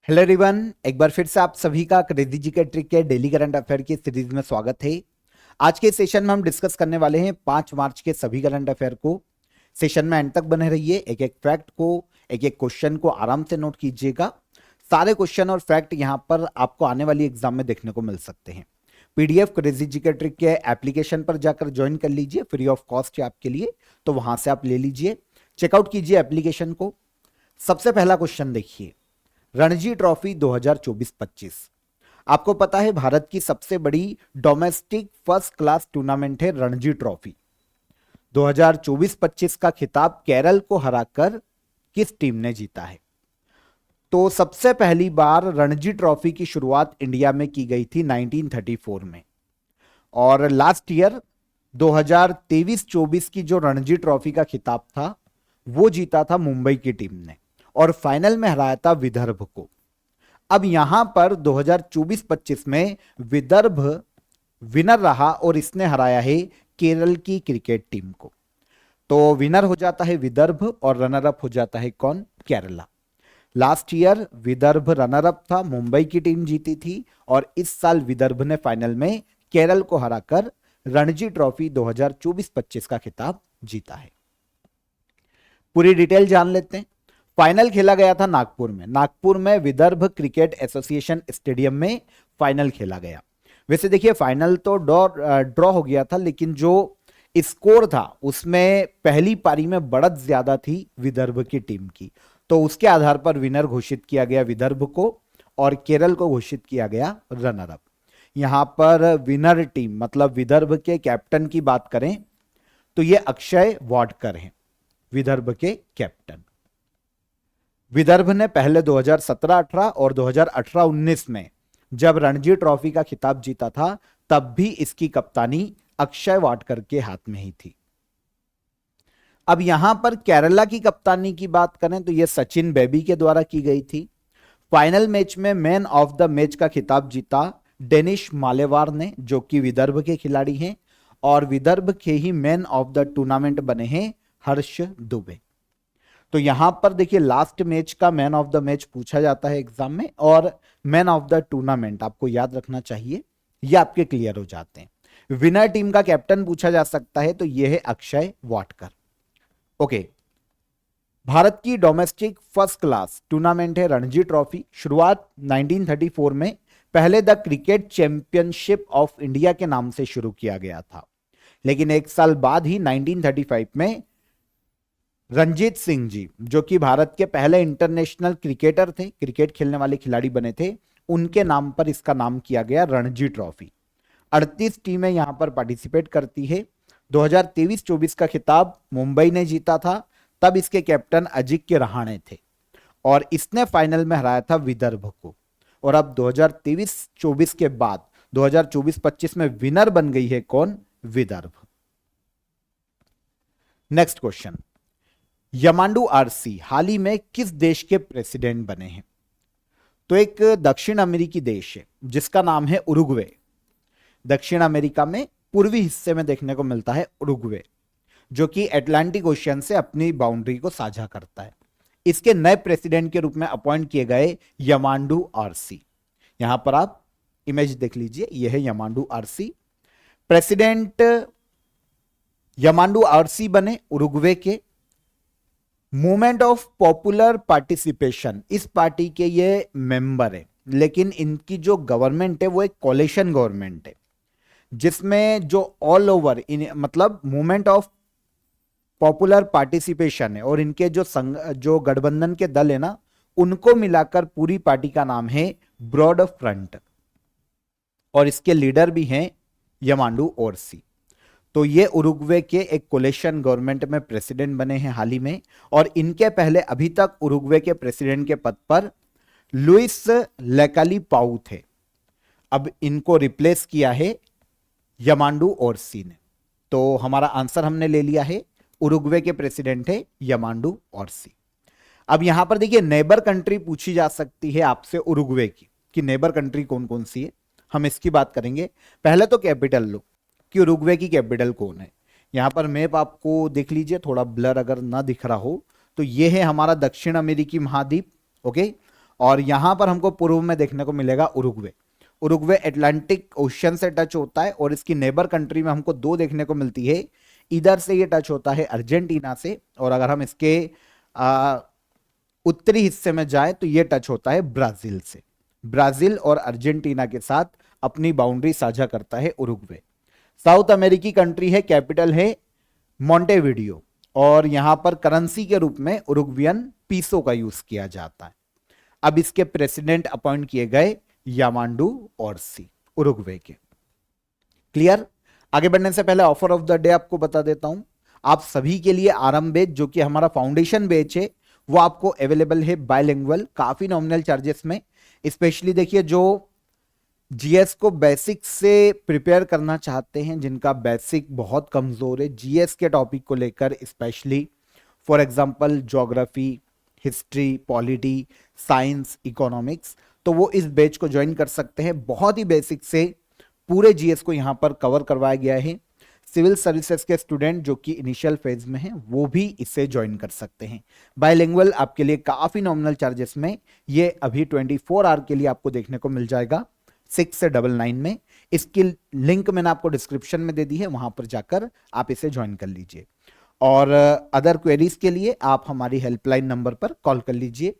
Hello everyone, एक बार फिर से आप सभी का क्रेजी जी के ट्रिक के डेली करंट अफेयर की सीरीज में स्वागत है। आज के सेशन में हम डिस्कस करने वाले हैं 5 मार्च के सभी करंट अफेयर को। सेशन में एंड तक बने रहिए, एक एक फैक्ट को, एक एक क्वेश्चन को आराम से नोट कीजिएगा। सारे क्वेश्चन और फैक्ट यहाँ पर आपको आने वाली एग्जाम में देखने को मिल सकते हैं। पीडीएफ क्रेजी जी के ट्रिक के एप्लीकेशन पर जाकर ज्वाइन कर लीजिए, फ्री ऑफ कॉस्ट है आपके लिए, तो वहां से आप ले लीजिए, चेकआउट कीजिए एप्लीकेशन को। सबसे पहला क्वेश्चन देखिए, रणजी ट्रॉफी 2024-25। आपको पता है भारत की सबसे बड़ी डोमेस्टिक फर्स्ट क्लास टूर्नामेंट है रणजी ट्रॉफी। 2024-25 का खिताब केरल को हराकर किस टीम ने जीता है? तो सबसे पहली बार रणजी ट्रॉफी की शुरुआत इंडिया में की गई थी 1934 में, और लास्ट ईयर 2023-24 की जो रणजी ट्रॉफी का खिताब था वो जीता था मुंबई की टीम ने, और फाइनल में हराया था विदर्भ को। अब यहां पर 2024-25 में विदर्भ विनर रहा और इसने हराया है केरल की क्रिकेट टीम को। तो विनर हो जाता है विदर्भ और रनर अप हो जाता है कौन? Kerala. Last year Vidarbha runner up था, मुंबई की टीम जीती थी, और इस साल विदर्भ ने फाइनल में केरल को हराकर रणजी ट्रॉफी 2024-25 का खिताब जीता है। पूरी डिटेल जान लेते हैं। फाइनल खेला गया था नागपुर में विदर्भ क्रिकेट एसोसिएशन स्टेडियम में फाइनल खेला गया। वैसे देखिए, फाइनल तो ड्रॉ हो गया था, लेकिन जो स्कोर था उसमें पहली पारी में बढ़त ज्यादा थी विदर्भ की टीम की, तो उसके आधार पर विनर घोषित किया गया विदर्भ को और केरल को घोषित किया गया रनर अप। यहां पर विनर टीम मतलब विदर्भ के कैप्टन की बात करें तो ये अक्षय वाडकर हैं, विदर्भ के कैप्टन। विदर्भ ने पहले 2017-18 और 2018-19 में जब रणजी ट्रॉफी का खिताब जीता था, तब भी इसकी कप्तानी अक्षय वाडकर के हाथ में ही थी। अब यहां पर केरला की कप्तानी की बात करें तो यह सचिन बेबी के द्वारा की गई थी। फाइनल मैच में मैन ऑफ द मैच का खिताब जीता डेनिश मालेवार ने, जो कि विदर्भ के खिलाड़ी हैं, और विदर्भ के ही मैन ऑफ द टूर्नामेंट बने हैं हर्ष दुबे। तो यहां पर देखिए, लास्ट मैच का मैन ऑफ द मैच पूछा जाता है एग्जाम में, और मैन ऑफ द टूर्नामेंट आपको याद रखना चाहिए, ये आपके क्लियर हो जाते हैं। विनर टीम का कैप्टन पूछा जा सकता है, तो यह है अक्षय वाडकर। ओके, भारत की डोमेस्टिक फर्स्ट क्लास टूर्नामेंट है रणजी ट्रॉफी। शुरुआत 1934 में पहले the cricket championship of India के नाम से शुरू किया गया था, लेकिन एक साल बाद ही 1935 में रंजीत सिंह जी, जो कि भारत के पहले इंटरनेशनल क्रिकेटर थे, क्रिकेट खेलने वाले खिलाड़ी बने थे, उनके नाम पर इसका नाम किया गया रणजी ट्रॉफी। 38 टीमें यहां पर पार्टिसिपेट करती है। 2023-24 का खिताब मुंबई ने जीता था, तब इसके कैप्टन अजिंक्य रहाणे थे, और इसने फाइनल में हराया था विदर्भ को। और अब 2023-24 के बाद 2024-25 में विनर बन गई है कौन? विदर्भ। नेक्स्ट क्वेश्चन, यमांडू आरसी हाल ही में किस देश के प्रेसिडेंट बने हैं? तो एक दक्षिण अमेरिकी देश है जिसका नाम है उरुग्वे। दक्षिण अमेरिका में पूर्वी हिस्से में देखने को मिलता है उरुग्वे, जो कि अटलांटिक ओशियन से अपनी बाउंड्री को साझा करता है। इसके नए प्रेसिडेंट के रूप में अपॉइंट किए गए यमांडू आरसी। यहां पर आप इमेज देख लीजिए, यह है यमांडू आरसी। प्रेसिडेंट यमांडू आरसी बने उरुग्वे के। मूवमेंट ऑफ पॉपुलर पार्टिसिपेशन, इस पार्टी के ये मेंबर है, लेकिन इनकी जो गवर्नमेंट है वो एक कोalition गवर्नमेंट है, जिसमें जो ऑल ओवर मतलब मूवमेंट ऑफ पॉपुलर पार्टिसिपेशन है, और इनके जो गठबंधन के दल है ना, उनको मिलाकर पूरी पार्टी का नाम है ब्रॉड फ्रंट, और इसके लीडर भी हैं यमांडू आरसी। तो ये उरुग्वे के एक कोalition गवर्नमेंट में प्रेसिडेंट बने हैं हाल ही में, और इनके पहले अभी तक उरुग्वे के प्रेसिडेंट के पद पर लुइस लेकाली पाउ थे। अब इनको रिप्लेस किया है यमांडू आरसी ने। तो हमारा आंसर हमने ले लिया है, उरुग्वे के प्रेसिडेंट है यमांडू आरसी। अब यहां पर देखिए, नेबर कंट्री पूछी जा सकती है आपसे उरुग्वे की, कि नेबर कंट्री कौन कौन सी है, हम इसकी बात करेंगे। पहले तो कैपिटल लो कि उरुग्वे की कैपिटल कौन है। यहां पर मैप आपको देख लीजिए, थोड़ा ब्लर अगर ना दिख रहा हो तो ये है हमारा दक्षिण अमेरिकी महाद्वीप। ओके, और यहां पर हमको पूर्व में देखने को मिलेगा उरुग्वे। उरुग्वे अटलांटिक ओशन से टच होता है और इसकी नेबर कंट्री में हमको दो देखने को मिलती है। इधर से ये टच होता है अर्जेंटीना से, और अगर हम इसके उत्तरी हिस्से में जाए तो ये टच होता है ब्राजील से। ब्राजील और अर्जेंटीना के साथ अपनी बाउंड्री साझा करता है उरुग्वे। साउथ अमेरिकी कंट्री है, कैपिटल है मोंटेविडियो, और यहां पर करेंसी के रूप में उरुग्वियन पीसो का यूज किया जाता है। अब इसके प्रेसिडेंट अपॉइंट किए गए यामांडू ओरसी, उरुग्वे के। क्लियर? आगे बढ़ने से पहले ऑफर ऑफ द डे आपको बता देता हूं। आप सभी के लिए आरंभ बैच, जो कि हमारा फाउंडेशन बैच है, वो आपको अवेलेबल है बायलिंगुअल, काफी नॉमिनल चार्जेस में। स्पेशली देखिए, जो जीएस को बेसिक से प्रिपेयर करना चाहते हैं, जिनका बेसिक बहुत कमजोर है जीएस के टॉपिक को लेकर, specially for example geography, history, polity, science, economics, तो वो इस बैच को ज्वाइन कर सकते हैं। बहुत ही बेसिक से पूरे जीएस को यहां पर कवर करवाया गया है। सिविल सर्विसेज के स्टूडेंट जो कि इनिशियल फेज में हैं, वो भी इसे ज्वाइन कर सकते हैं। बायलिंगुअल आपके लिए काफी नॉमिनल चार्जेस में, ये अभी 24 आवर के लिए आपको देखने को मिल जाएगा 6 से 99 में। इसकी लिंक मैंने आपको डिस्क्रिप्शन में दे दी है, वहां पर जाकर आप इसे ज्वाइन कर लीजिए। और अदर क्वेरीज के लिए आप हमारी हेल्पलाइन नंबर पर कॉल कर लीजिए।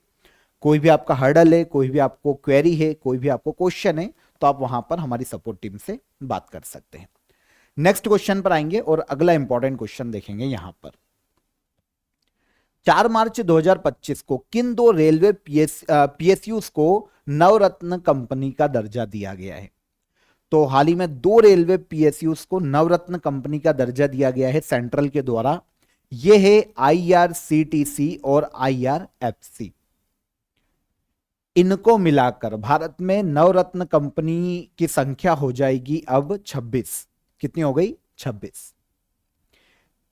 कोई भी आपका हर्डल है, कोई भी आपको क्वेरी है, कोई भी आपको क्वेश्चन है, तो आप वहां पर हमारी सपोर्ट टीम से बात कर सकते हैं। नेक्स्ट क्वेश्चन पर आएंगे और अगला इंपॉर्टेंट क्वेश्चन देखेंगे। यहां पर 4 मार्च 2025 को किन दो रेलवे पीएसयूज को नवरत्न कंपनी का दर्जा दिया गया है? तो हाल ही में दो रेलवे पीएसयूज को नवरत्न कंपनी का दर्जा दिया गया है सेंट्रल के द्वारा। यह है आईआरसीटीसी और आईआरएफसी। इनको मिलाकर भारत में नवरत्न कंपनी की संख्या हो जाएगी अब 26। कितनी हो गई? 26।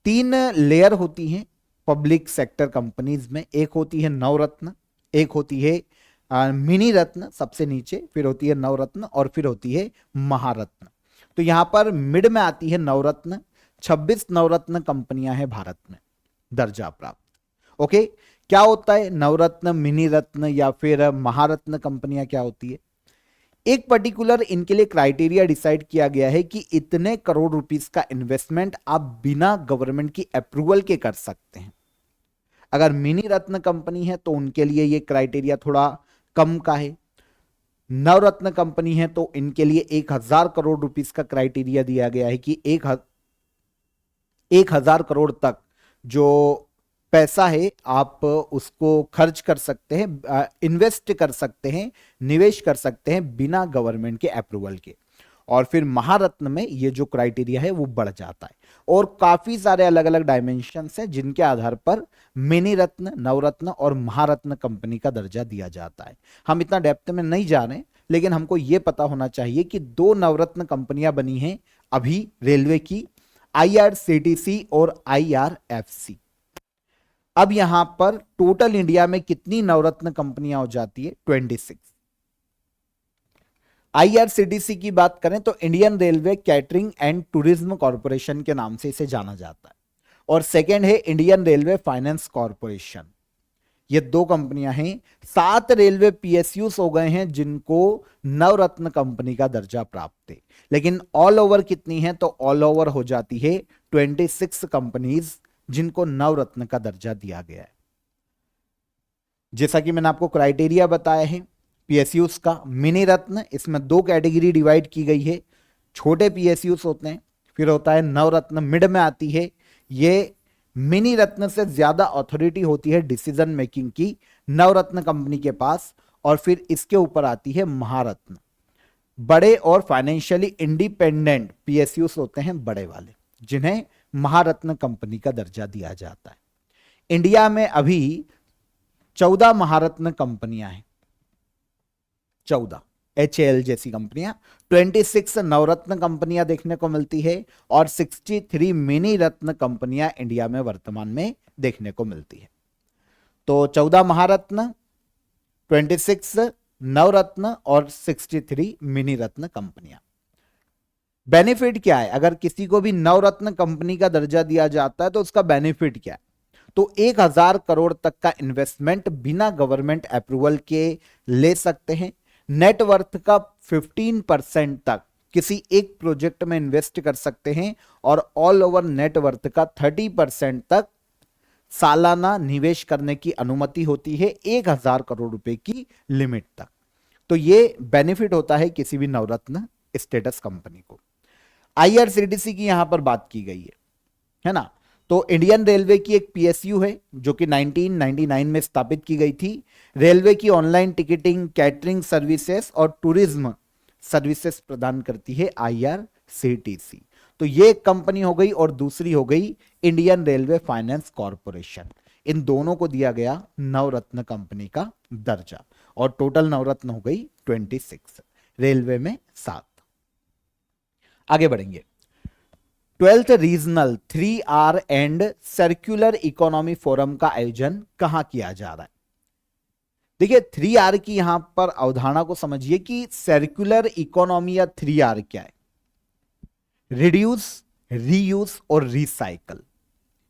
3 लेयर होती हैं पब्लिक सेक्टर कंपनीज में। एक होती है नवरत्न, एक होती है मिनी रत्न सबसे नीचे, फिर होती है नवरत्न, और फिर होती है महारत्न। तो यहां पर मिड में आती है नवरत्न। 26 नवरत्न कंपनियां हैं भारत में दर्जा प्राप्त। ओके, क्या होता है नवरत्न, मिनी रत्न या फिर महारत्न कंपनियां क्या होती है? एक पर्टिकुलर इनके लिए क्राइटेरिया डिसाइड किया गया है कि इतने करोड़ रुपीस का इन्वेस्टमेंट आप बिना गवर्नमेंट की अप्रूवल के कर सकते हैं। अगर मिनी रत्न कंपनी है तो उनके लिए ये क्राइटेरिया थोड़ा कम का है। नवरत्न कंपनी है तो इनके लिए 1000 करोड़ रुपीस का क्राइटेरिया दिया गया है कि 1000 करोड़ तक जो पैसा है आप उसको खर्च कर सकते हैं, इन्वेस्ट कर सकते हैं, निवेश कर सकते हैं बिना गवर्नमेंट के अप्रूवल के। और फिर महारत्न में ये जो क्राइटेरिया है वो बढ़ जाता है, और काफी सारे अलग अलग डायमेंशंस हैं जिनके आधार पर मिनी रत्न, नवरत्न और महारत्न कंपनी का दर्जा दिया जाता है। हम इतना डेप्थ में नहीं जा रहे, लेकिन हमको ये पता होना चाहिए कि 2 नवरत्न कंपनियां बनी हैं अभी रेलवे की, आईआरसीटीसी और आईआरएफसी। अब यहां पर टोटल इंडिया में कितनी नवरत्न कंपनियां हो जाती है? 26। आईआरसीटीसी की बात करें तो Indian railway catering and tourism corporation के नाम से इसे जाना जाता है, और सेकेंड है इंडियन रेलवे फाइनेंस कॉर्पोरेशन। ये 2 कंपनियां हैं। 7 रेलवे पीएसयूज हो गए हैं जिनको नवरत्न कंपनी का दर्जा प्राप्त है, लेकिन ऑल ओवर कितनी है? तो ऑल ओवर हो जाती है 26 कंपनीज जिनको नवरत्न का दर्जा दिया गया है। जैसा कि मैंने आपको क्राइटेरिया बताया है पीएसयूज का। मिनी रत्न, इसमें 2 कैटेगरी डिवाइड की गई है। छोटे पीएसयूज होते हैं, फिर होता है नवरत्न, मिड में आती है। ये मिनी रत्न से ज्यादा अथॉरिटी होती है डिसीजन मेकिंग की नवरत्न कंपनी के पास, और फिर इसके ऊपर आती है महारत्न। बड़े और फाइनेंशियली इंडिपेंडेंट पीएसयूज होते हैं बड़े वाले, जिन्हें महारत्न कंपनी का दर्जा दिया जाता है। इंडिया में अभी 14 महारत्न कंपनियां हैं, 14 HAL जैसी कंपनियां, 26 नवरत्न कंपनियां देखने को मिलती है, और 63 मिनी रत्न कंपनियां इंडिया में वर्तमान में देखने को मिलती है। तो 14 महारत्न, 26 नवरत्न और 63 मिनी रत्न कंपनियां। बेनिफिट क्या है? अगर किसी को भी नवरत्न कंपनी का दर्जा दिया जाता है तो उसका बेनिफिट क्या है? तो 1000 करोड़ तक का इन्वेस्टमेंट बिना गवर्नमेंट अप्रूवल के ले सकते हैं। नेटवर्थ का 15% तक किसी एक प्रोजेक्ट में इन्वेस्ट कर सकते हैं और ऑल ओवर नेटवर्थ का 30% तक सालाना निवेश करने की अनुमति होती है 1000 करोड़ रुपए की लिमिट तक। तो ये बेनिफिट होता है किसी भी नवरत्न स्टेटस कंपनी को। आईआरसीटीसी की यहां पर बात की गई है ना। तो इंडियन रेलवे की एक पीएसयू है जो कि 1999 में स्थापित की गई थी। रेलवे की ऑनलाइन टिकटिंग, कैटरिंग सर्विसेज और टूरिज्म सर्विसेज प्रदान करती है आईआरसीटीसी। तो ये एक कंपनी हो गई और दूसरी हो गई इंडियन रेलवे फाइनेंस कॉरपोरेशन। इन दोनों को दिया गया नवरत्न कंपनी का दर्जा और टोटल नवरत्न हो गई 26, रेलवे में 7। आगे बढ़ेंगे। 12th regional 3R and circular economy forum का आयोजन कहां किया जा रहा है? देखिए 3R की यहां पर अवधारणा को समझिए कि सर्कुलर इकोनॉमी या 3R क्या है? रिड्यूस, रीयूज और रिसाइकल,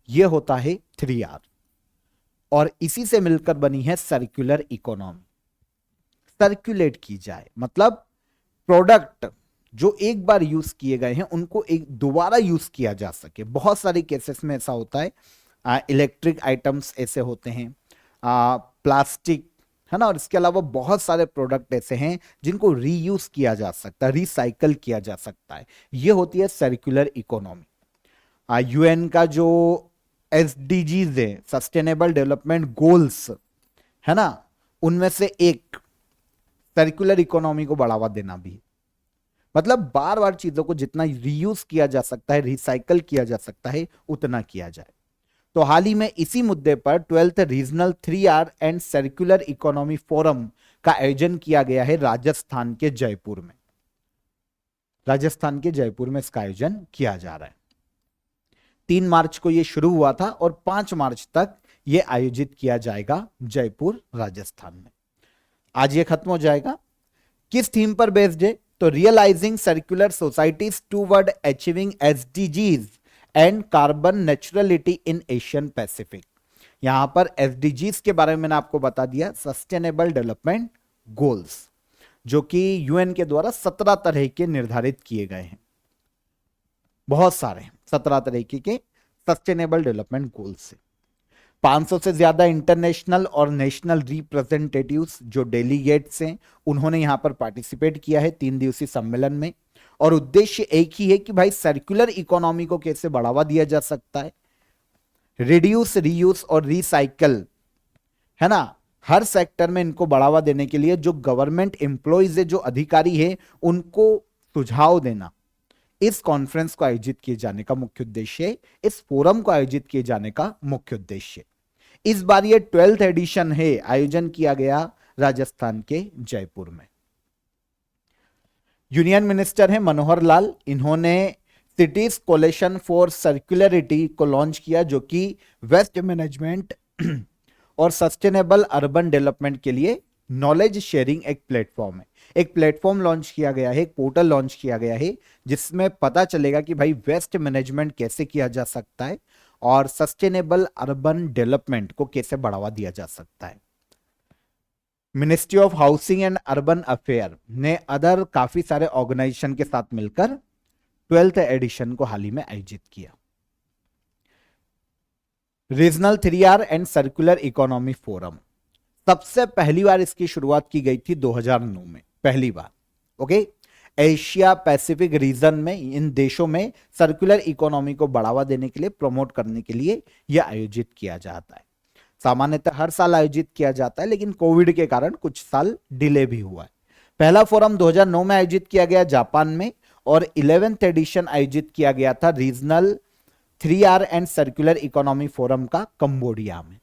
यह होता है 3R और इसी से मिलकर बनी है सर्कुलर इकोनॉमी। सर्कुलेट की जाए मतलब प्रोडक्ट जो एक बार यूज किए गए हैं उनको एक दोबारा यूज किया जा सके। बहुत सारे केसेस में ऐसा होता है, इलेक्ट्रिक आइटम्स ऐसे होते हैं, प्लास्टिक है ना, और इसके अलावा बहुत सारे प्रोडक्ट ऐसे हैं जिनको रीयूज किया जा सकता है, रिसाइकल किया जा सकता है। ये होती है सर्कुलर इकोनॉमी। यूएन का जो एसडीजीज है, सस्टेनेबल डेवलपमेंट गोल्स है ना, उनमें से एक सर्कुलर इकोनॉमी को बढ़ावा देना भी। मतलब बार बार चीजों को जितना रीयूज किया जा सकता है, रिसाइकल किया जा सकता है, उतना किया जाए। तो हाल ही में इसी मुद्दे पर 12th regional 3R and circular economy forum का आयोजन किया गया है राजस्थान के जयपुर में। राजस्थान के जयपुर में इसका आयोजन किया जा रहा है। 3 मार्च को यह शुरू हुआ था और 5 मार्च तक यह आयोजित किया जाएगा जयपुर राजस्थान में। आज यह खत्म हो जाएगा। किस थीम पर बेस्ड है? तो realising circular societies toward achieving SDGs and carbon neutrality in Asian Pacific. यहां पर एसडीजीज के बारे में मैंने आपको बता दिया, सस्टेनेबल डेवलपमेंट गोल्स, जो कि यूएन के द्वारा 17 तरह के निर्धारित किए गए हैं। बहुत सारे 17 तरीके के सस्टेनेबल डेवलपमेंट गोल्स है। 500 से ज्यादा इंटरनेशनल और नेशनल रिप्रेजेंटेटिव्स जो डेलीगेट्स हैं, उन्होंने यहां पर पार्टिसिपेट किया है 3 दिवसीय सम्मेलन में। और उद्देश्य एक ही है कि भाई सर्कुलर इकोनॉमी को कैसे बढ़ावा दिया जा सकता है, रिड्यूस, रीयूज और रिसाइकल है ना, हर सेक्टर में इनको बढ़ावा देने के लिए जो गवर्नमेंट एम्प्लॉइज है, जो अधिकारी है, उनको सुझाव देना। इस कॉन्फ्रेंस को आयोजित किए जाने का मुख्य उद्देश्य है, इस फोरम को आयोजित किए जाने का मुख्य उद्देश्य। इस बार ये 12th एडिशन है, आयोजन किया गया राजस्थान के जयपुर में। यूनियन मिनिस्टर है मनोहर लाल, इन्होंने सिटीज कोलेशन फॉर सर्कुलरिटी को लॉन्च किया, जो कि वेस्ट मैनेजमेंट और सस्टेनेबल अर्बन डेवलपमेंट के लिए नॉलेज शेयरिंग एक प्लेटफॉर्म है। एक प्लेटफॉर्म लॉन्च किया गया है, एक पोर्टल लॉन्च किया गया है, जिसमें पता चलेगा कि भाई वेस्ट मैनेजमेंट कैसे किया जा सकता है और सस्टेनेबल अर्बन डेवलपमेंट को कैसे बढ़ावा दिया जा सकता है। Ministry of housing and urban affair ने अदर काफी सारे ऑर्गेनाइजेशन के साथ मिलकर 12th एडिशन को हाल ही में आयोजित किया। Regional 3R and circular economy forum, सबसे पहली बार इसकी शुरुआत की गई थी 2009 में, पहली बार। ओके, एशिया पैसिफिक रीजन में, इन देशों में सर्कुलर इकोनॉमी को बढ़ावा देने के लिए, प्रमोट करने के लिए यह आयोजित किया जाता है। सामान्यतः हर साल आयोजित किया जाता है, लेकिन कोविड के कारण कुछ साल डिले भी हुआ है। पहला फोरम 2009 में आयोजित किया गया जापान में और 11th एडिशन आयोजित किया गया था regional 3R and circular economy forum का कंबोडिया में।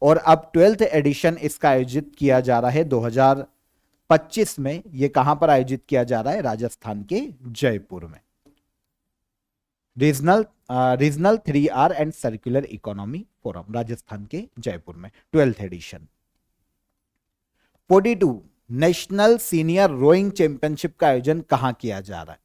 और अब 12th एडिशन इसका आयोजित किया जा रहा है 2025 में। यह कहां पर आयोजित किया जा रहा है? राजस्थान के जयपुर में। Regional 3R and circular economy forum, Rajasthan के जयपुर में, 12th edition. 42 national senior rowing championship का आयोजन कहां किया जा रहा है?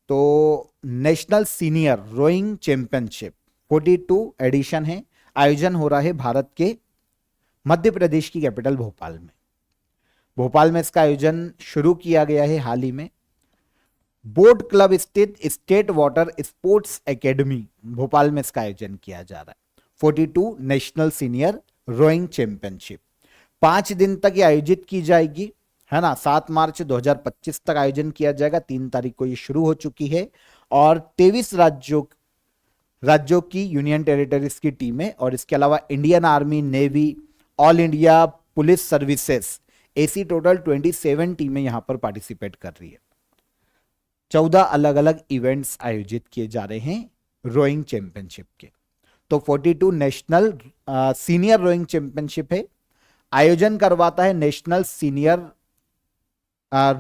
तो national senior rowing championship 42 edition है, आयोजन हो रहा है भारत के मध्य प्रदेश की कैपिटल भोपाल में। भोपाल में इसका आयोजन शुरू किया गया है हाल ही में। बोट क्लब स्थित state water sports academy Bhopal में इसका आयोजन किया जा रहा है। 42 नेशनल सीनियर रोइंग चैंपियनशिप 5 दिन तक ये आयोजित की जाएगी, है ना। 7 मार्च 2025 तक आयोजन किया जाएगा। 3 तारीख को ये शुरू हो चुकी है और 23 राज्यों की यूनियन टेरिटरीज की टीमें और इसके अलावा Indian army, navy, all India police services, ऐसी टोटल 27 टीमें यहां पर पार्टिसिपेट कर रही है। 14 अलग अलग इवेंट्स आयोजित किए जा रहे हैं रोइंग चैंपियनशिप के। तो 42 नेशनल सीनियर रोइंग चैंपियनशिप है। आयोजन करवाता है national senior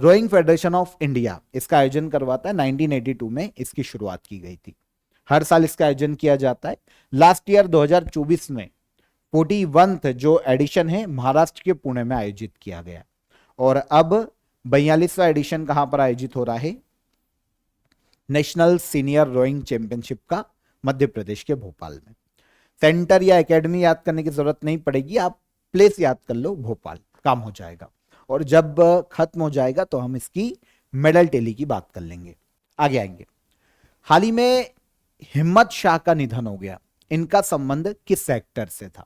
rowing federation of India. इसका आयोजन करवाता है। 1982 में इसकी शुरुआत की गई थी। हर साल इसका आयोजन किया जाता है। लास्ट ईयर 2024 में 41th जो एडिशन है महाराष्ट्र के पुणे में आयोजित किया गया और अब 42वां एडिशन कहां पर आयोजित हो रहा है? नेशनल सीनियर रोइंग चैंपियनशिप का मध्य प्रदेश के भोपाल में। सेंटर या एकेडमी याद करने की जरूरत नहीं पड़ेगी, आप प्लेस याद कर लो, भोपाल, काम हो जाएगा। और जब खत्म हो जाएगा तो हम इसकी मेडल टेली की बात कर लेंगे, आगे आएंगे। हाल ही में हिम्मत शाह का निधन हो गया। इनका संबंध किस सेक्टर से था?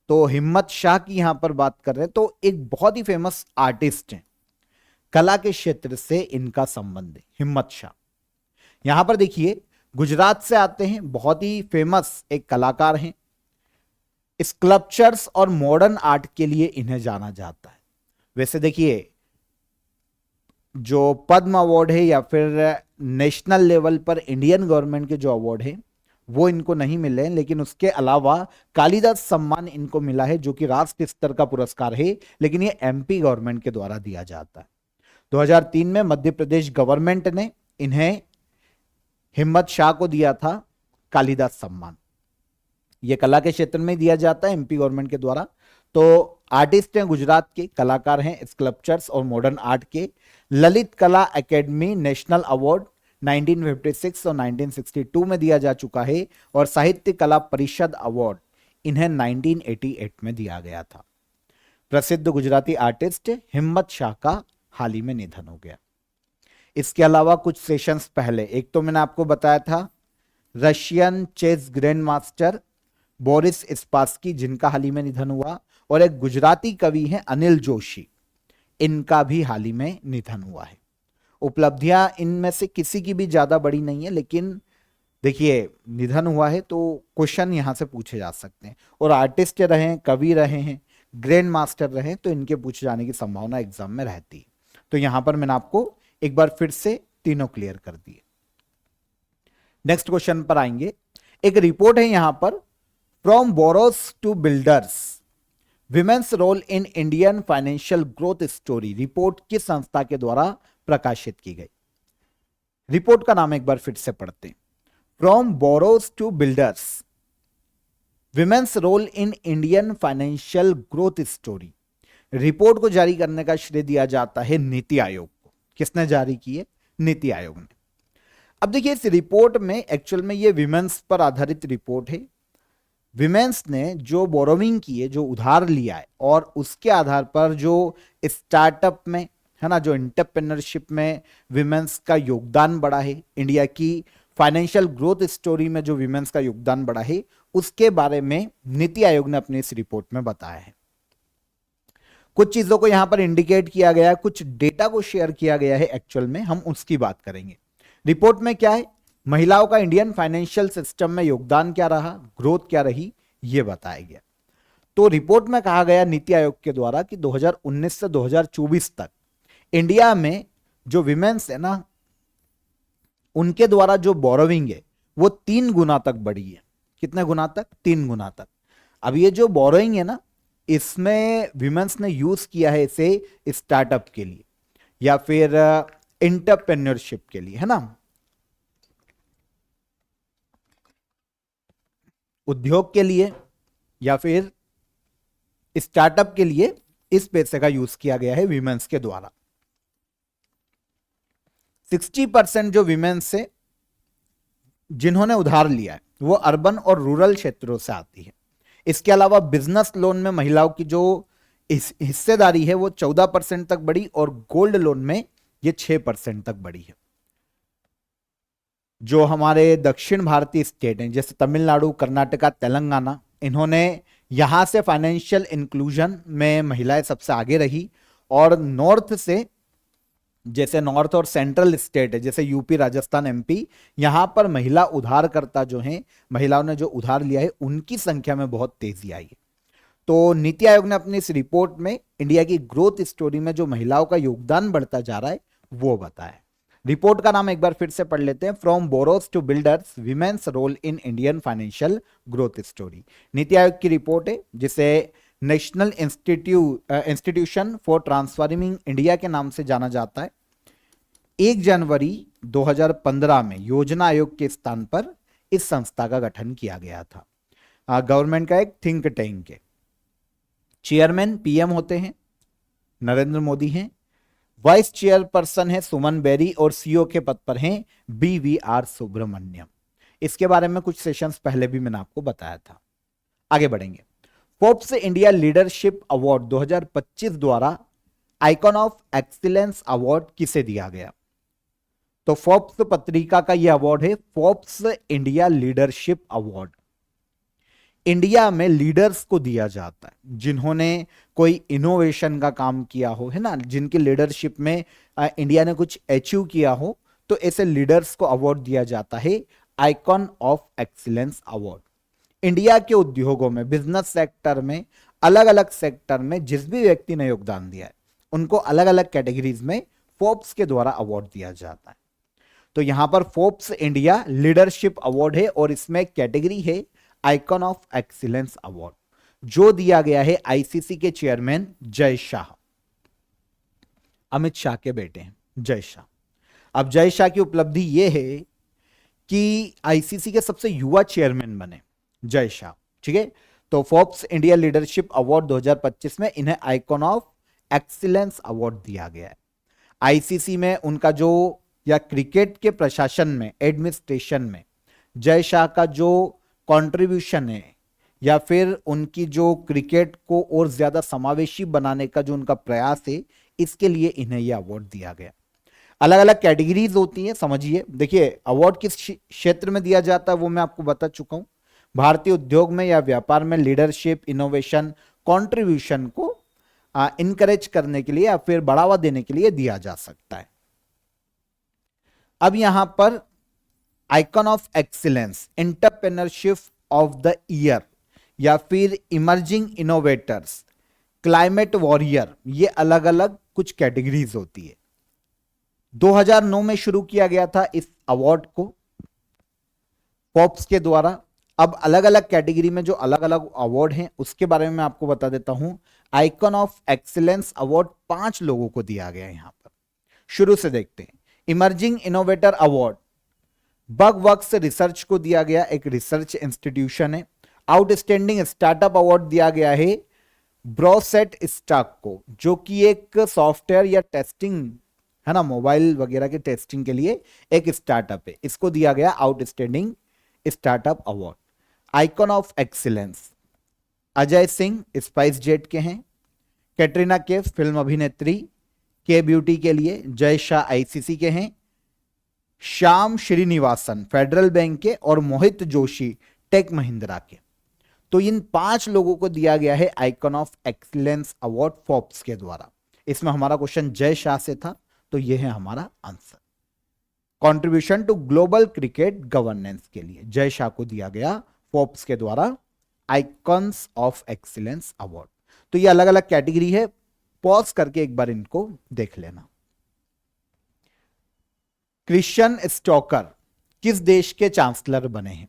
तो हिम्मत शाह की यहां पर बात कर रहे हैं तो एक बहुत ही फेमस आर्टिस्ट हैं, कला के क्षेत्र से इनका संबंध है। हिम्मत शाह यहां पर देखिए गुजरात से आते हैं, बहुत ही फेमस एक कलाकार हैं। स्कल्पचर्स और मॉडर्न आर्ट के लिए इन्हें जाना जाता है। वैसे देखिए जो पद्म अवार्ड है या फिर नेशनल लेवल पर इंडियन गवर्नमेंट के जो अवार्ड है वो इनको नहीं मिले, लेकिन उसके अलावा कालिदास सम्मान इनको मिला है जो कि राष्ट्रीय स्तर का पुरस्कार है, लेकिन ये एमपी गवर्नमेंट के द्वारा दिया जाता है। 2003 में मध्य प्रदेश गवर्नमेंट ने इन्हें हिम्मत शाह को दिया था कालिदास सम्मान। यह कला के क्षेत्र में दिया जाता है एमपी गवर्नमेंट के द्वारा। तो आर्टिस्ट हैं गुजरात के, कलाकार हैं, स्कल्पचर्स और मॉडर्न आर्ट के। ललित कला एकेडमी नेशनल अवार्ड 1956 और 1962 में दिया जा चुका है और साहित्य कला परिषद अवार्ड इन्हें 1988 में दिया गया था। प्रसिद्ध गुजराती आर्टिस्ट हिम्मत शाह का हाल ही में निधन हो गया। इसके अलावा कुछ सेशंस पहले, एक तो मैंने आपको बताया था Russian chess grand master Boris Spassky जिनका हाल ही में निधन हुआ, और एक गुजराती कवि हैं अनिल जोशी, इनका भी हाल ही में निधन हुआ है। उपलब्धियां इनमें से किसी की भी ज्यादा बड़ी नहीं है, लेकिन देखिए निधन हुआ है तो क्वेश्चन यहां से पूछे जा सकते हैं। और आर्टिस्ट रहे हैं, कवि रहे हैं, ग्रैंड मास्टर रहे, तो इनके पूछे जाने की संभावना एग्जाम में रहती है। तो यहां पर मैंने आपको एक बार फिर से तीनों क्लियर कर दिए। नेक्स्ट क्वेश्चन पर आएंगे। एक रिपोर्ट है यहां पर, from borrowers to builders, women's role in Indian financial growth story. Report किस संस्था के द्वारा प्रकाशित की गई? रिपोर्ट का नाम एक बार फिर से पढ़ते हैं। From borrowers to builders, women's role in Indian financial growth story. Report को जारी करने का श्रेय दिया जाता है नीति आयोग को। किसने जारी की है? नीति आयोग ने। अब देखिए इस रिपोर्ट में एक्चुअल में ये विमेन्स पर आधारित रिपोर्ट है। विमेन्स ने जो बोरोविंग की है, जो उधार लिया है, और उसके आधार पर जो स्टार्टअप में, है ना, जो एंटरप्रेन्योरशिप में विमेन्स का योगदान बढ़ा है, इंडिया की फाइनेंशियल ग्रोथ स्टोरी में जो विमेन्स का योगदान बढ़ा है, उसके बारे में नीति आयोग ने अपनी इस रिपोर्ट में बताया है। कुछ चीजों को यहां पर इंडिकेट किया गया है, कुछ डेटा को शेयर किया गया है, एक्चुअल में हम उसकी बात करेंगे। रिपोर्ट में क्या है? महिलाओं का इंडियन फाइनेंशियल सिस्टम में योगदान क्या रहा, ग्रोथ क्या रही, यह बताया गया। तो रिपोर्ट में कहा गया नीति आयोग के द्वारा कि 2019 से 2024 तक इंडिया में जो विमेन्स है ना, उनके द्वारा जो बोरोविंग है वो 3 गुना तक बढ़ी है। कितने गुना तक? 3 गुना तक। अब ये जो बोरोइंग है ना, इसमें विमेन्स ने यूज किया है इसे स्टार्टअप के लिए या फिर एंटरप्रेन्योरशिप के लिए, है ना, उद्योग के लिए या फिर स्टार्टअप के लिए इस पैसे का यूज किया गया है विमेन्स के द्वारा। 60% जो विमेन्स से जिन्होंने उधार लिया है वो अर्बन और रूरल क्षेत्रों से आती है। इसके अलावा बिजनेस लोन में महिलाओं की जो हिस्सेदारी है वो 14% तक बढ़ी और गोल्ड लोन में ये 6% तक बढ़ी है। जो हमारे दक्षिण भारतीय स्टेट हैं जैसे तमिलनाडु, कर्नाटका, तेलंगाना, इन्होंने यहां से फाइनेंशियल इंक्लूजन में महिलाएं सबसे आगे रही। और नॉर्थ से, जैसे नॉर्थ और सेंट्रल स्टेट है जैसे यूपी, राजस्थान, एमपी, यहां पर महिला उधारकर्ता जो हैं, महिलाओं ने जो उधार लिया है उनकी संख्या में बहुत तेजी आई है। तो नीति आयोग ने अपनी इस रिपोर्ट में इंडिया की ग्रोथ स्टोरी में जो महिलाओं का योगदान बढ़ता जा रहा है वो बताया। रिपोर्ट का नाम एक बार फिर से पढ़ लेते हैं, from borrowers to builders, women's role in Indian financial growth story. NITI Aayog की रिपोर्ट है जिसे national institution for transforming India के नाम से जाना जाता है। 1 जनवरी 2015 में योजना आयोग के स्थान पर इस संस्था का गठन किया गया था। गवर्नमेंट का एक थिंक टैंक है। चेयरमैन पीएम होते हैं, नरेंद्र मोदी हैं। वाइस चेयरपर्सन है सुमन बेरी और सीईओ के पद पर हैं BVR सुब्रमण्यम। इसके बारे में कुछ सेशंस पहले भी मैंने आपको बताया था। आगे बढ़ेंगे। फोर्ब्स इंडिया लीडरशिप अवार्ड 2025 द्वारा आइकॉन ऑफ एक्सीलेंस अवार्ड किसे दिया गया? तो फोर्ब्स पत्रिका का यह अवार्ड है Forbes India leadership award. India में लीडर्स को दिया जाता है जिन्होंने कोई इनोवेशन का काम किया हो, है ना, जिनकी लीडरशिप में इंडिया ने कुछ अचीव किया हो, तो ऐसे लीडर्स को अवार्ड दिया जाता है icon of excellence award. India के उद्योगों में, बिजनेस सेक्टर में, अलग अलग सेक्टर में जिस भी व्यक्ति ने योगदान दिया है उनको अलग अलग कैटेगरीज में फोर्ब्स के द्वारा अवार्ड दिया जाता है। तो यहां पर फोर्ब्स इंडिया लीडरशिप अवार्ड है और इसमें कैटेगरी है आइकॉन ऑफ एक्सीलेंस अवार्ड, जो दिया गया है आईसीसी के चेयरमैन जय शाह, अमित शाह के बेटे हैं जय शाह। अब जय शाह की उपलब्धि यह है कि आईसीसी के सबसे युवा चेयरमैन बने जय शाह, ठीक है। तो फोर्ब्स इंडिया लीडरशिप अवार्ड 2025 में इन्हें आइकॉन ऑफ एक्सीलेंस अवार्ड दिया गया है। आईसीसी में उनका जो, या क्रिकेट के प्रशासन में, एडमिनिस्ट्रेशन में जय शाह का जो कंट्रीब्यूशन है, या फिर उनकी जो क्रिकेट को और ज्यादा समावेशी बनाने का जो उनका प्रयास है, इसके लिए इन्हें यह अवार्ड दिया गया। अलग अलग कैटेगरीज होती हैं, समझिए। देखिए, अवार्ड किस क्षेत्र में दिया जाता है वो मैं आपको बता चुका हूं। भारतीय उद्योग में या व्यापार में लीडरशिप, इनोवेशन, कंट्रीब्यूशन को इनकरेज करने के लिए या फिर बढ़ावा देने के लिए दिया जा सकता है। अब यहां पर icon of excellence, entrepreneurship of the year, या फिर इमर्जिंग इनोवेटर्स, क्लाइमेट वॉरियर, ये अलग अलग कुछ कैटेगरीज होती है। 2009 में शुरू किया गया था इस अवार्ड को फोर्ब्स के द्वारा। अब अलग अलग कैटेगरी में जो अलग अलग अवार्ड हैं उसके बारे में मैं आपको बता देता हूं। आइकॉन ऑफ एक्सीलेंस अवार्ड 5 लोगों को दिया गया है यहां पर। शुरू से देखते हैं। इमर्जिंग इनोवेटर अवार्ड बगवर्क्स रिसर्च को दिया गया, एक रिसर्च इंस्टीट्यूशन है। आउटस्टैंडिंग स्टार्टअप अवार्ड दिया गया है ब्रोसेट स्टॉक को, जो कि एक सॉफ्टवेयर या टेस्टिंग है ना, मोबाइल वगैरह के टेस्टिंग के लिए एक स्टार्टअप है, इसको दिया गया outstanding startup award. Icon of excellence Ajay Singh spice jet के हैं, कैटरीना कैफ फिल्म अभिनेत्री के ब्यूटी के लिए, जय शाह आईसीसी के हैं, श्याम श्रीनिवासन फेडरल बैंक के, और मोहित जोशी टेक महिंद्रा के। तो इन 5 लोगों को दिया गया है icon of excellence award Forbes के द्वारा। इसमें हमारा क्वेश्चन जय शाह से था, तो यह है हमारा answer. Contribution to global cricket governance के लिए जय शाह को दिया गया फोर्ब्स के द्वारा आइकॉन्स ऑफ एक्सीलेंस अवार्ड। तो ये अलग अलग कैटेगरी है, पॉज करके एक बार इनको देख लेना। क्रिश्चियन स्टोकर किस देश के चांसलर बने हैं?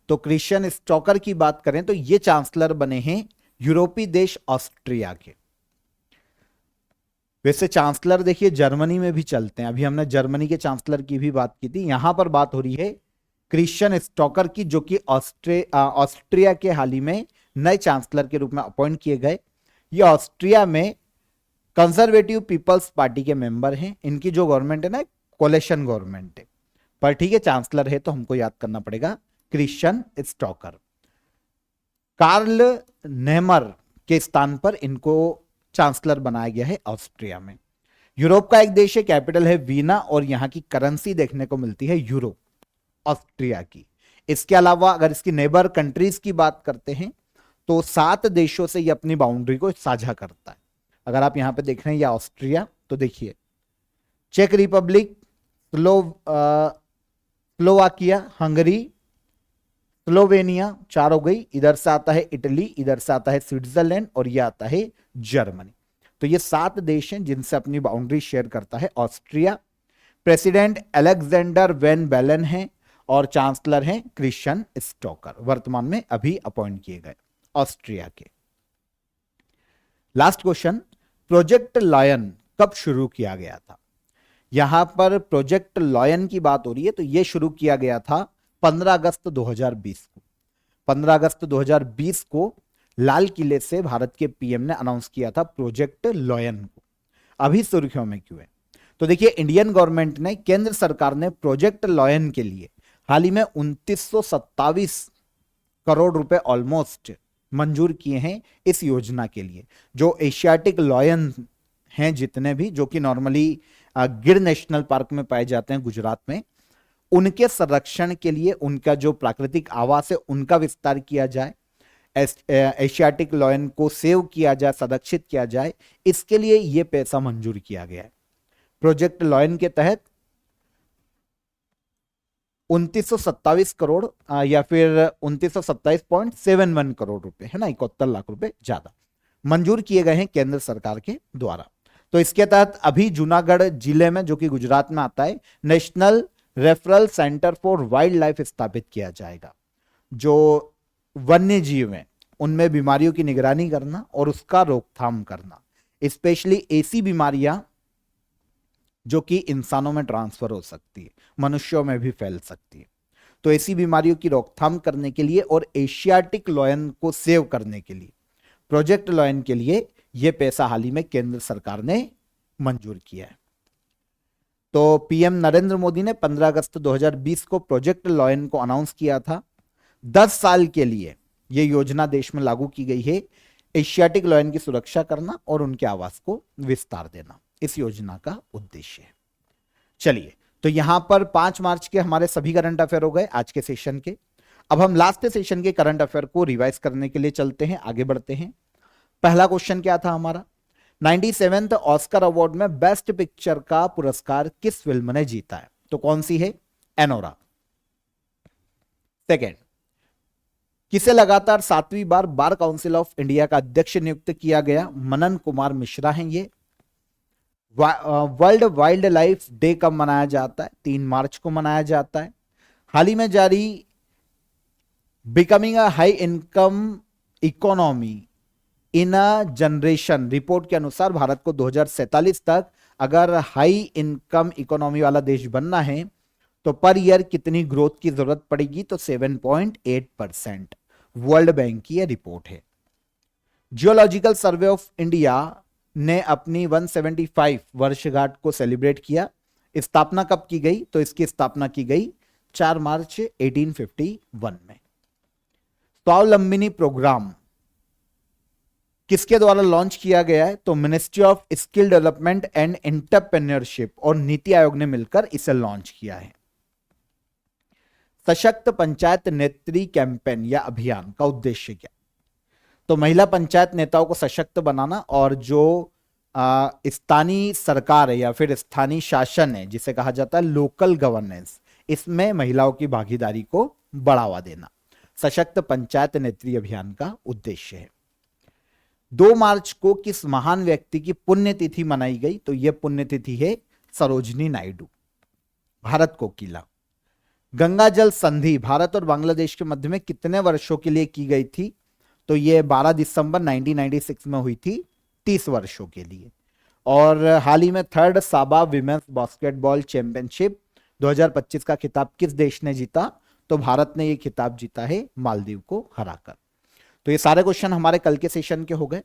तो क्रिश्चियन स्टोकर की बात करें तो ये चांसलर बने हैं यूरोपीय देश ऑस्ट्रिया के। वैसे चांसलर देखिए जर्मनी में भी चलते हैं, अभी हमने जर्मनी के चांसलर की भी बात की थी। यहां पर बात हो रही है क्रिश्चियन स्टोकर की, जो कि ऑस्ट्रिया के हाल ही में नए चांसलर के रूप में अपॉइंट किए गए। ये ऑस्ट्रिया में कंजर्वेटिव पीपल्स पार्टी के मेंबर हैं। इनकी जो गवर्नमेंट है ना, कोलेशन गवर्नमेंट है, पर ठीक है चांसलर है तो हमको याद करना पड़ेगा क्रिश्चियन स्टॉकर। कार्ल नेमर के स्थान पर इनको चांसलर बनाया गया है ऑस्ट्रिया में। यूरोप का एक देश है, कैपिटल है वीना और यहां की करेंसी देखने को मिलती है यूरो, ऑस्ट्रिया की। इसके अलावा अगर इसकी नेबर कंट्रीज की बात करते हैं तो 7 देशों से ये अपनी बाउंड्री को साझा करता है। अगर आप यहां पे देख रहे हैं या ऑस्ट्रिया, तो देखिए चेक रिपब्लिक, स्लोवाकिया, हंगरी, स्लोवेनिया, 4 हो गई। इधर से आता है इटली, इधर से आता है स्विट्जरलैंड और ये आता है जर्मनी। तो ये 7 देश हैं जिनसे अपनी बाउंड्री शेयर करता है ऑस्ट्रिया। प्रेसिडेंट अलेक्जेंडर वेन बेलन है और चांसलर हैं क्रिश्चियन स्टॉकर, वर्तमान में अभी अपॉइंट किए गए ऑस्ट्रिया के। लास्ट क्वेश्चन, प्रोजेक्ट लायन कब शुरू किया गया था? यहां पर प्रोजेक्ट लायन की बात हो रही है, तो यह शुरू किया गया था 15 अगस्त 2020 को। 15 अगस्त 2020 को लाल किले से भारत के पीएम ने अनाउंस किया था प्रोजेक्ट लायन को। अभी सुर्खियों में क्यों है? तो देखिए, इंडियन गवर्नमेंट ने, केंद्र सरकार ने प्रोजेक्ट लायन के लिए हाल ही में 2927 करोड़ रुपए ऑलमोस्ट मंजूर किए हैं इस योजना के लिए। जो एशियाटिक लायन हैं जितने भी, जो कि नॉर्मली गिर नेशनल पार्क में पाए जाते हैं गुजरात में, उनके संरक्षण के लिए, उनका जो प्राकृतिक आवास है उनका विस्तार किया जाए, एशियाटिक लायन को सेव किया जाए, संरक्षित किया जाए, इसके लिए यह पैसा मंजूर किया गया है। प्रोजेक्ट लायन के तहत 2927 करोड़ या फिर 2927.71 करोड़ रुपए, है ना, 71 लाख रुपए ज्यादा मंजूर किए गए हैं केंद्र सरकार के द्वारा। तो इसके तहत अभी जूनागढ़ जिले में, जो कि गुजरात में आता है, national referral centre for wild life स्थापित किया जाएगा। जो वन्य जीव हैं उनमें बीमारियों की निगरानी करना और उसका रोकथाम करना, स्पेशली ऐसी बीमारियां जो कि इंसानों में ट्रांसफर हो सकती है, मनुष्यों में भी फैल सकती है। तो ऐसी बीमारियों की रोकथाम करने के लिए और एशियाटिक लायन को सेव करने के लिए, प्रोजेक्ट लायन के लिए यह पैसा हाल ही में केंद्र सरकार ने मंजूर किया है। तो पीएम नरेंद्र मोदी ने 15 अगस्त 2020 को प्रोजेक्ट लायन को अनाउंस किया था। 10 साल के लिए यह योजना देश में लागू की गई है। एशियाटिक लायन की सुरक्षा करना और उनके आवास को विस्तार देना इस योजना का उद्देश्य है। चलिए, तो यहां पर 5 मार्च के हमारे सभी करंट अफेयर हो गए आज के सेशन के। अब हम लास्ट सेशन के करंट अफेयर को रिवाइज करने के लिए चलते हैं, आगे बढ़ते हैं। पहला क्वेश्चन क्या था हमारा? 97th ऑस्कर अवार्ड में बेस्ट पिक्चर का पुरस्कार किस फिल्म ने जीता है? तो कौन सी है? एनोरा। सेकेंड, किसे लगातार 7वीं बार बार काउंसिल ऑफ इंडिया का अध्यक्ष नियुक्त किया गया? मनन कुमार मिश्रा हैं ये। वर्ल्ड वाइल्ड लाइफ डे कब मनाया जाता है? 3 मार्च को मनाया जाता है। हाल ही में जारी becoming a high income economy in a generation report के अनुसार भारत को 2047 तक अगर हाई इनकम इकोनॉमी वाला देश बनना है तो पर ईयर कितनी ग्रोथ की जरूरत पड़ेगी? तो 7.8%। वर्ल्ड बैंक की यह रिपोर्ट है। जियोलॉजिकल सर्वे ऑफ इंडिया ने अपनी 175 वर्षगांठ को सेलिब्रेट किया। स्थापना कब की गई? तो इसकी स्थापना की गई 4 मार्च 1851 में। स्वावलंबिनी प्रोग्राम किसके द्वारा लॉन्च किया गया है? तो ministry of skill development and entrepreneurship और नीति आयोग ने मिलकर इसे लॉन्च किया है। सशक्त पंचायत नेत्री कैंपेन या अभियान का उद्देश्य क्या? तो महिला पंचायत नेताओं को सशक्त बनाना और जो स्थानीय सरकार है या फिर स्थानीय शासन है, जिसे कहा जाता है लोकल गवर्नेंस, इसमें महिलाओं की भागीदारी को बढ़ावा देना सशक्त पंचायत नेत्री अभियान का उद्देश्य है। 2 मार्च को किस महान व्यक्ति की पुण्यतिथि मनाई गई? तो यह पुण्यतिथि है सरोजिनी नायडू, भारत कोकिला। गंगा जल संधि भारत और बांग्लादेश के मध्य में कितने वर्षों के लिए की गई थी? तो यह 12 दिसंबर 1996 में हुई थी, 30 वर्षों के लिए। और हाल ही में 3rd साबा विमेंस बास्केटबॉल चैंपियनशिप 2025 का खिताब किस देश ने जीता? तो भारत ने यह खिताब जीता है मालदीव को हराकर। तो ये सारे क्वेश्चन हमारे कल के सेशन के हो गए।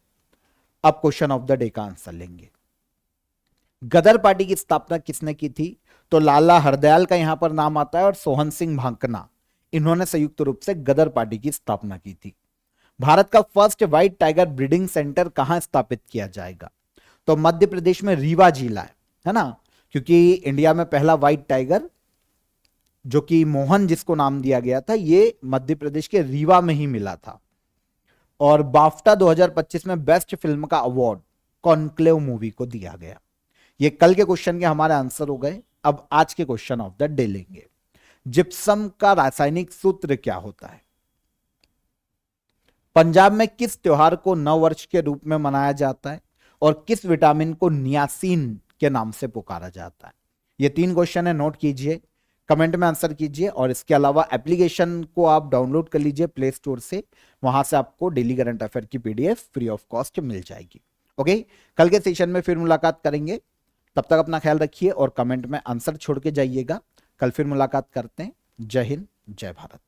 अब क्वेश्चन ऑफ द डे का आंसर लेंगे। गदर पार्टी की स्थापना किसने की थी? तो लाला हरदयाल का यहां पर नाम आता है और सोहन सिंह भांकना, इन्होंने संयुक्त रूप से गदर पार्टी की स्थापना की थी। भारत का first white tiger breeding centre कहां स्थापित किया जाएगा? तो मध्य प्रदेश में रीवा जिला है ना, क्योंकि इंडिया में पहला व्हाइट टाइगर जो कि मोहन जिसको नाम दिया गया था, ये मध्य प्रदेश के रीवा में ही मिला था। और बाफ्टा 2025 में बेस्ट फिल्म का अवार्ड कॉन्क्लेव मूवी को दिया गया। ये कल के क्वेश्चन के हमारे आंसर हो गए। अब आज के क्वेश्चन ऑफ द डे लेंगे। जिप्सम का रासायनिक सूत्र क्या होता है? पंजाब में किस त्योहार को नववर्ष के रूप में मनाया जाता है और किस विटामिन को नियासिन के नाम से पुकारा जाता है? ये 3 क्वेश्चन है, नोट कीजिए, कमेंट में आंसर कीजिए। और इसके अलावा एप्लीकेशन को आप डाउनलोड कर लीजिए प्ले स्टोर से, वहां से आपको डेली करंट अफेयर की पीडीएफ फ्री ऑफ कॉस्ट मिल जाएगी। ओके, कल के सेशन में फिर मुलाकात करेंगे। तब तक अपना ख्याल रखिए और कमेंट में आंसर छोड़ के जाइएगा। कल फिर मुलाकात करते हैं। जय हिंद, जय भारत।